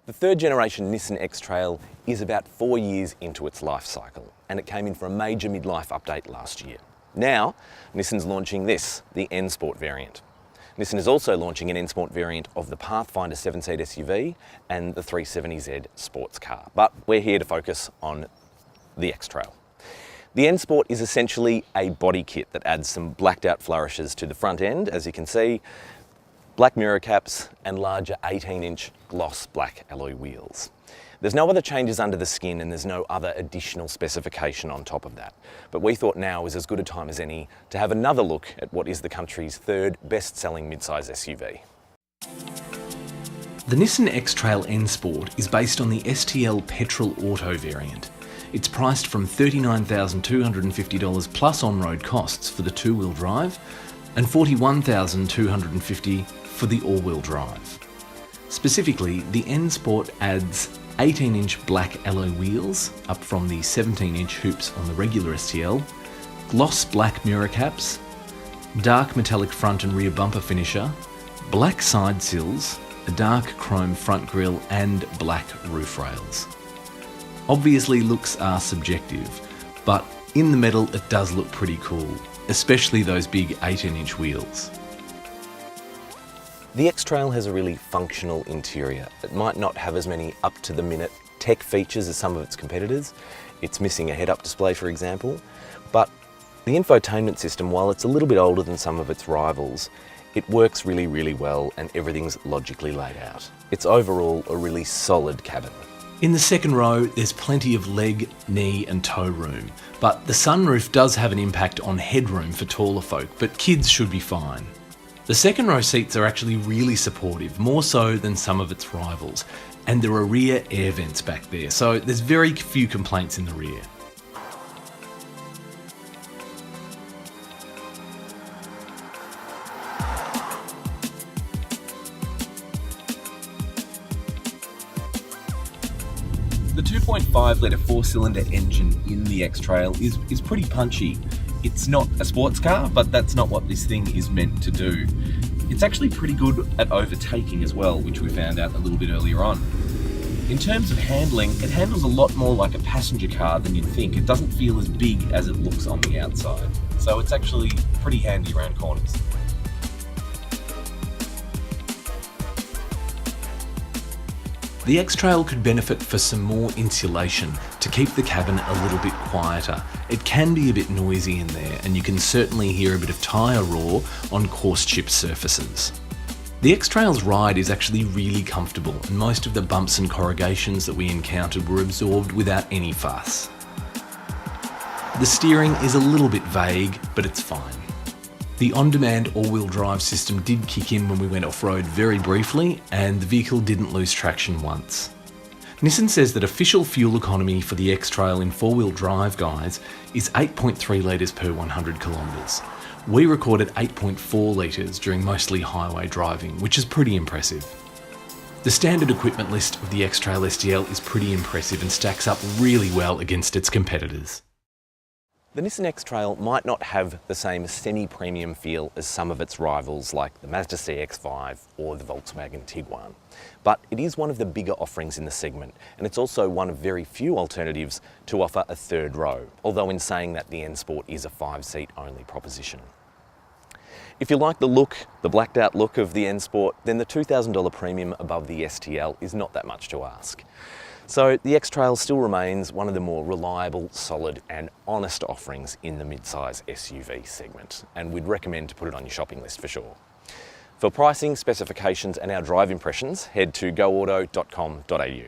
The third generation Nissan X-Trail is about 4 years into its life cycle, and it came in for a major midlife update last year. Now, Nissan's launching this, the N Sport variant. Nissan is also launching an N Sport variant of the Pathfinder 7-seat SUV and the 370Z sports car, but we're here to focus on the X-Trail. The N Sport is essentially a body kit that adds some blacked out flourishes to the front end, as you can see, black mirror caps and larger 18-inch gloss black alloy wheels. There's no other changes under the skin and there's no other additional specification on top of that. But we thought now is as good a time as any to have another look at what is the country's third best-selling midsize SUV. The Nissan X-Trail N Sport is based on the STL Petrol Auto variant. It's priced from $39,250 plus on-road costs for the two-wheel drive and $41,250 for the all-wheel drive. Specifically, the N Sport adds 18-inch black alloy wheels, up from the 17-inch hoops on the regular STL, gloss black mirror caps, dark metallic front and rear bumper finisher, black side sills, a dark chrome front grille and black roof rails. Obviously looks are subjective, but in the metal it does look pretty cool, especially those big 18-inch wheels. The X-Trail has a really functional interior. It might not have as many up-to-the-minute tech features as some of its competitors. It's missing a head-up display, for example. But the infotainment system, while it's a little bit older than some of its rivals, it works really, really well and everything's logically laid out. It's overall a really solid cabin. In the second row, there's plenty of leg, knee and toe room, but the sunroof does have an impact on headroom for taller folk, but kids should be fine. The second row seats are actually really supportive, more so than some of its rivals, and there are rear air vents back there, so there's very few complaints in the rear. The 2.5 litre 4-cylinder engine in the X-Trail is pretty punchy. It's not a sports car, but that's not what this thing is meant to do. It's actually pretty good at overtaking as well, which we found out a little bit earlier on. In terms of handling, it handles a lot more like a passenger car than you'd think. It doesn't feel as big as it looks on the outside. So it's actually pretty handy around corners. The X-Trail could benefit for some more insulation to keep the cabin a little bit quieter. It can be a bit noisy in there and you can certainly hear a bit of tyre roar on coarse chipped surfaces. The X-Trail's ride is actually really comfortable and most of the bumps and corrugations that we encountered were absorbed without any fuss. The steering is a little bit vague, but it's fine. The on-demand all-wheel drive system did kick in when we went off-road very briefly, and the vehicle didn't lose traction once. Nissan says that official fuel economy for the X-Trail in four-wheel drive guides is 8.3 litres per 100 kilometres. We recorded 8.4 litres during mostly highway driving, which is pretty impressive. The standard equipment list of the X-Trail STL is pretty impressive and stacks up really well against its competitors. The Nissan X-Trail might not have the same semi-premium feel as some of its rivals like the Mazda CX-5 or the Volkswagen Tiguan, but it is one of the bigger offerings in the segment, and it's also one of very few alternatives to offer a third row, although in saying that the N Sport is a 5-seat only proposition. If you like the look, the blacked out look of the N Sport, then the $2,000 premium above the STL is not that much to ask. So the X-Trail still remains one of the more reliable, solid and honest offerings in the mid-size SUV segment, and we'd recommend to put it on your shopping list for sure. For pricing, specifications and our drive impressions, head to GoAuto.com.au.